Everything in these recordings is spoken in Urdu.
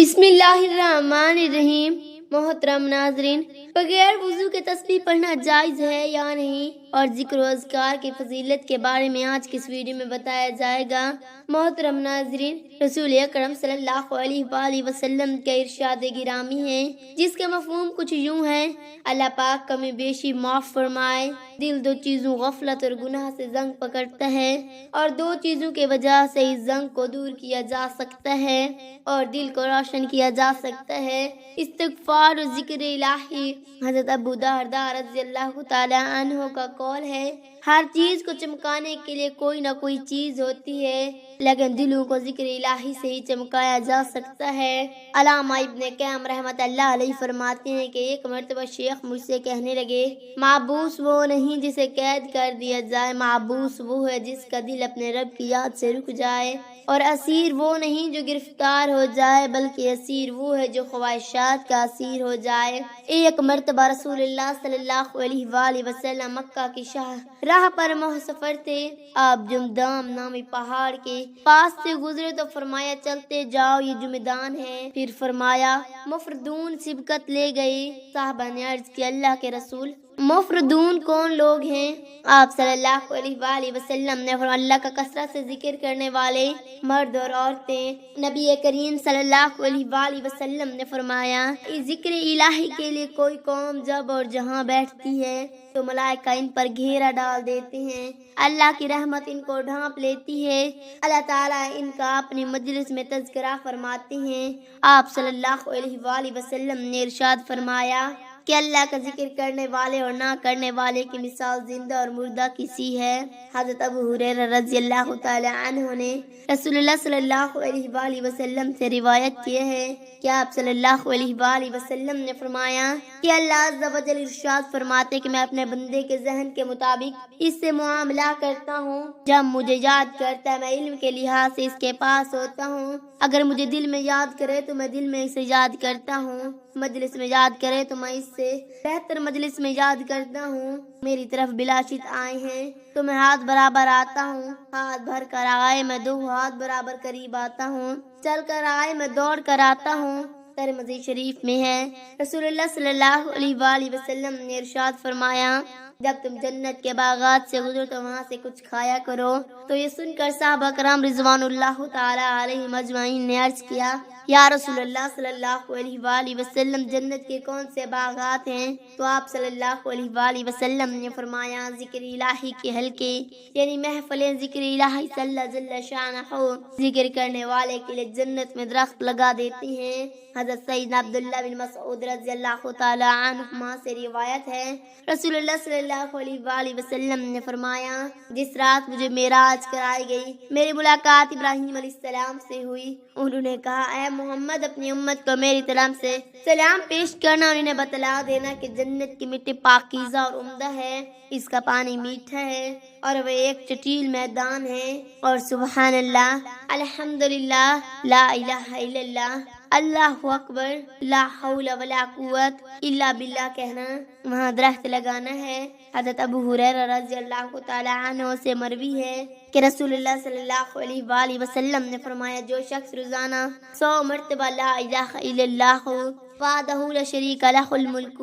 بسم اللہ الرحمن الرحیم۔ محترم ناظرین، بغیر وضو کے تسبیح پڑھنا جائز ہے یا نہیں اور ذکر و اذکار کی فضیلت کے بارے میں آج کی اس ویڈیو میں بتایا جائے گا۔ محترم ناظرین، رسول اکرم صلی اللہ علیہ وآلہ وسلم کا ارشاد گرامی ہے جس کا مفہوم کچھ یوں ہے: اللہ پاک کمی بیشی معاف فرمائے۔ دل دو چیزوں غفلت اور گناہ سے زنگ پکڑتا ہے اور دو چیزوں کی وجہ سے اس زنگ کو دور کیا جا سکتا ہے اور دل کو روشن کیا جا سکتا ہے: استغفار اور ذکر الہی۔ حضرت ابو درداء رضی اللہ تعالی عنہ کا قول ہے: ہر چیز کو چمکانے کے لیے کوئی نہ کوئی چیز ہوتی ہے لیکن دلوں کو ذکر الہی سے ہی چمکایا جا سکتا ہے۔ علامہ ابن قیم رحمۃ اللہ علیہ فرماتے ہیں کہ ایک مرتبہ شیخ مجھ سے کہنے لگے: معبوس وہ نہیں جسے قید کر دیا جائے، معبوس وہ ہے جس کا دل اپنے رب کی یاد سے رک جائے، اور اسیر وہ نہیں جو گرفتار ہو جائے بلکہ اسیر وہ ہے جو خواہشات کا اسیر ہو جائے۔ ایک مرتبہ رسول اللہ صلی اللہ علیہ وآلہ وسلم مکہ کی شاہ راہ پر سفر تھے۔ آپ جمدام نامی پہاڑ کے پاس سے گزرے تو فرمایا: چلتے جاؤ، یہ جمدان ہے۔ پھر فرمایا: مفردون سبقت لے گئے۔ صحابہ نے عرض کی: اللہ کے رسول، مفردون کون لوگ ہیں؟ آپ صلی اللہ علیہ وآلہ وسلم نے فرمایا: اللہ کا کثرت سے ذکر کرنے والے مرد اور عورتیں۔ نبی کریم صلی اللہ علیہ وآلہ وسلم نے فرمایا: اس ذکر الہی کے لیے کوئی قوم جب اور جہاں بیٹھتی ہے تو ملائکہ ان پر گھیرا ڈال دیتے ہیں، اللہ کی رحمت ان کو ڈھانپ لیتی ہے، اللہ تعالیٰ ان کا اپنی مجلس میں تذکرہ فرماتے ہیں۔ آپ صلی اللہ علیہ وآلہ وسلم نے ارشاد فرمایا کہ اللہ کا ذکر کرنے والے اور نہ کرنے والے کی مثال زندہ اور مردہ کی سی ہے۔ حضرت ابو ہریرہ رضی اللہ تعالی عنہ نے رسول اللہ صلی اللہ علیہ وآلہ وسلم سے روایت کی ہے کہ آپ صلی اللہ علیہ وآلہ وسلم نے فرمایا کہ اللہ عز و جل ارشاد فرماتے کہ میں اپنے بندے کے ذہن کے مطابق اس سے معاملہ کرتا ہوں۔ جب مجھے یاد کرتا ہے میں علم کے لحاظ سے اس کے پاس ہوتا ہوں، اگر مجھے دل میں یاد کرے تو میں دل میں اسے یاد کرتا ہوں، مجلس میں یاد کرے تو میں اس سے بہتر مجلس میں یاد کرتا ہوں۔ میری طرف بلا شت آئے ہیں تو میں ہاتھ برابر آتا ہوں، ہاتھ بھر کر آئے میں دو ہاتھ برابر قریب آتا ہوں، چل کر آئے میں دوڑ کر آتا ہوں۔ ترمذی شریف میں ہے۔ رسول اللہ صلی اللہ علیہ وآلہ وسلم نے ارشاد فرمایا: جب تم جنت کے باغات سے گزرو تو وہاں سے کچھ کھایا کرو۔ تو یہ سن کر صحابہ کرام رضوان اللہ تعالی علیہم اجمعین نے عرض کیا: یا رسول اللہ صلی اللہ علیہ وآلہ وسلم، جنت کے کون سے باغات ہیں؟ تو آپ صلی اللہ علیہ وآلہ وسلم نے فرمایا: ذکر الہی کے حلقے، یعنی محفلیں ذکر الہی صلی اللہ جل شانہ، ذکر کرنے والے کے لیے جنت میں درخت لگا دیتے ہیں۔ حضرت سیدنا عبداللہ بن مسعود رضی اللہ تعالی عنہما سے روایت ہے، رسول اللہ صلی اللہ علیہ وآلہ وسلم نے فرمایا: جس رات مجھے معراج کرائی گئی، میری ملاقات ابراہیم علیہ السلام سے ہوئی۔ انہوں نے کہا: اے محمد، اپنی امت کو میری طرف سے سلام پیش کرنا اور انہیں بتلا دینا کہ جنت کی مٹی پاکیزہ اور عمدہ ہے، اس کا پانی میٹھا ہے اور وہ ایک چٹیل میدان ہے، اور سبحان اللہ، الحمدللہ، لا الہ الا اللہ، اللہ اکبر، لا حول ولا قوت الا باللہ کہنا، وہاں درخت لگانا ہے۔ حضرت ابو ہریرہ رضی اللہ تعالی عنہ سے مروی ہے کہ رسول اللہ صلی اللہ علیہ وآلہ وسلم نے فرمایا: جو شخص روزانہ 100 مرتبہ لا الہ الا اللہ وحدہ لا شریک لہ الملک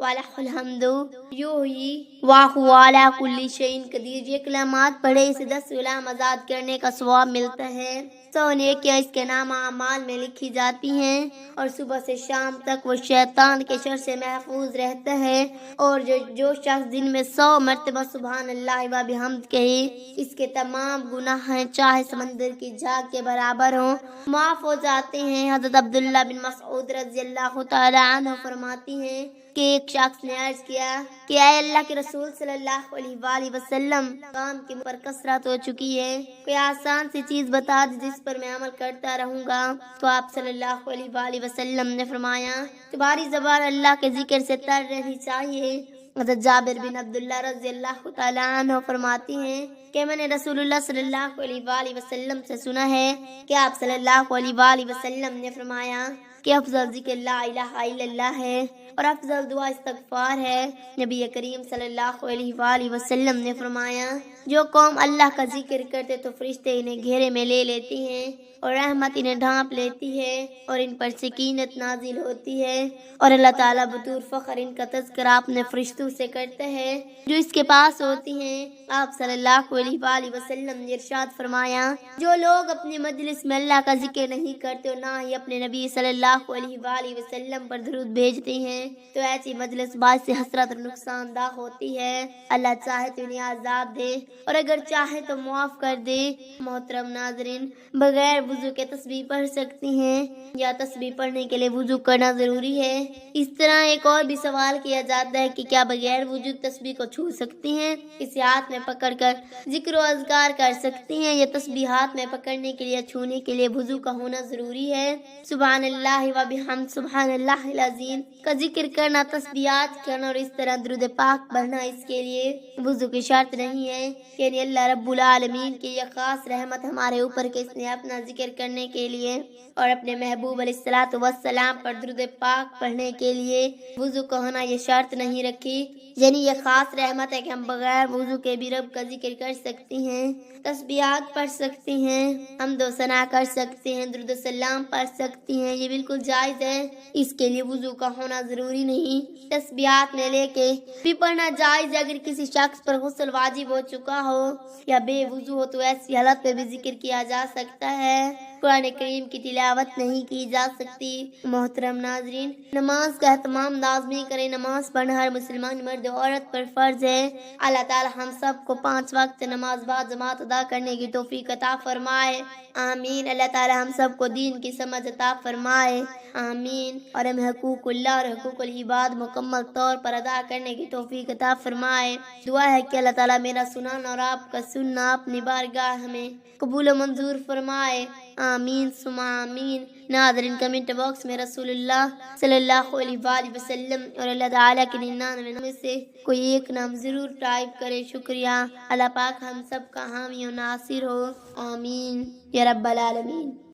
وَلَهُ الْحَمْدُ یحیی وَهُوَ عَلَىٰ كُلِّ شَیْءٍ قدیر، یہ کلمات پڑھے اسے 10 غلام آزاد کرنے کا ثواب ملتا ہے۔ 100 نیکیاں اس کے نام اعمال میں لکھی جاتی ہیں اور صبح سے شام تک وہ شیطان کے شر سے محفوظ رہتا ہے، اور جو شخص دن میں 100 مرتبہ سبحان اللہ و بحمد کہے، اس کے تمام گناہ چاہے سمندر کی جھاگ کے برابر ہوں معاف ہو جاتے ہیں۔ حضرت عبداللہ بن مسعود رضی اللہ تعالی عنہ فرماتی ہیں کہ ایک شخص نے عرض کیا کہ اے اللہ کے رسول صلی اللہ علیہ وآلہ وسلم، کام کی پر کثرت ہو چکی ہے، کوئی آسان سی چیز بتا دے جس پر میں عمل کرتا رہوں گا۔ تو آپ صلی اللہ علیہ وآلہ وسلم نے فرمایا: تمہاری زبان اللہ کے ذکر سے تر رہنی چاہیے۔ حضرت جابر بن عبداللہ رضی اللہ تعالی عنہ فرماتی ہیں کہ میں نے رسول اللہ صلی اللہ علیہ وآلہ وسلم سے سنا ہے کہ آپ صلی اللہ علیہ وآلہ وسلم نے فرمایا کہ افضل ذکر لا الہ الا اللہ ہے اور افضل دعا استغفار ہے۔ نبی کریم صلی اللہ علیہ وآلہ وسلم نے فرمایا: جو قوم اللہ کا ذکر کرتے تو فرشتے انہیں گھیرے میں لے لیتے ہیں اور رحمت انہیں ڈھانپ لیتی ہے اور ان پر سکینت نازل ہوتی ہے، اور اللہ تعالیٰ بطور فخر ان کا تذکرہ اپنے فرشتوں سے کرتا ہے جو اس کے پاس ہوتی ہیں۔ آپ صلی اللہ علیہ وآلہ وسلم نے ارشاد فرمایا، جو لوگ اپنی مجلس میں اللہ کا ذکر نہیں کرتے اور نہ ہی اپنے نبی صلی اللہ علیہ وآلہ وسلم پر درود بھیجتے ہیں تو ایسی مجلس باعث حسرت اور نقصان دہ ہوتی ہے۔ اللہ چاہے تو انہیں عذاب دے اور اگر چاہے تو معاف کر دے۔ محترم ناظرین، بغیر وضو کے تسبیح پڑھ سکتی ہیں یا تسبیح پڑھنے کے لیے وضو کرنا ضروری ہے؟ اس طرح ایک اور بھی سوال کیا جاتا ہے کہ کیا بغیر وضو تسبیح کو چھو سکتی ہیں، اسے ہاتھ میں پکڑ کر ذکر و اذکار کر سکتی ہیں، یا تسبیح ہاتھ میں پکڑنے کے لیے چھونے کے لیے وضو کا ہونا ضروری ہے؟ سبحان اللہ و بحمد سبحان اللہ العظیم کا ذکر کرنا، تسبیحات کرنا اور اس طرح درود پاک پڑھنا اس کے لیے وضو کی شرط نہیں ہے، یعنی اللہ رب العالمین کی یہ خاص رحمت ہمارے اوپر کہ اس نے اپنا ذکر کرنے کے لیے اور اپنے محبوب علیہ الصلوۃ والسلام پر درود پاک پڑھنے کے لیے وضو کا ہونا یہ شرط نہیں رکھی، یعنی یہ خاص رحمت ہے کہ ہم بغیر وضو کے بھی رب کا ذکر کر سکتی ہیں، تسبیحات پڑھ سکتی ہیں، حمد و ثنا کر سکتے ہیں، درود و سلام پڑھ سکتی ہیں، یہ بالکل جائز ہے، اس کے لیے وضو کا ہونا ضروری نہیں۔ تسبیحات میں لے کے بھی پڑھنا جائز ہے اگر کسی شخص پر غسل واجب ہو چکا ہو یا بے وضو ہو تو ایسی حالت میں بھی ذکر کیا جا سکتا ہے، قرآن کریم کی تلاوت نہیں کی جا سکتی۔ محترم ناظرین، نماز کا اہتمام لازمی کریں، نماز پڑھنا ہر مسلمان مرد و عورت پر فرض ہے۔ اللہ تعالی ہم سب کو 5 وقت نماز باجماعت ادا کرنے کی توفیق عطا فرمائے، آمین۔ اللہ تعالی ہم سب کو دین کی سمجھ عطا فرمائے، آمین، اور ہمیں حقوق اللہ اور حقوق العباد مکمل طور پر ادا کرنے کی توفیق عطا فرمائے۔ دعا ہے کہ اللہ تعالی میرا سنانا اور آپ کا سننا اپنی بارگاہ ہمیں قبول و منظور فرمائے، آمین ثم آمین۔ ناظرین، کمنٹ باکس میں رسول اللہ صلی اللہ علیہ وآلہ وسلم اور اللہ تعالیٰ کے 99 نام میں سے کوئی ایک نام ضرور ٹائپ کرے، شکریہ۔ اللہ پاک ہم سب کا حامی و ناصر ہو، آمین یا رب العالمین۔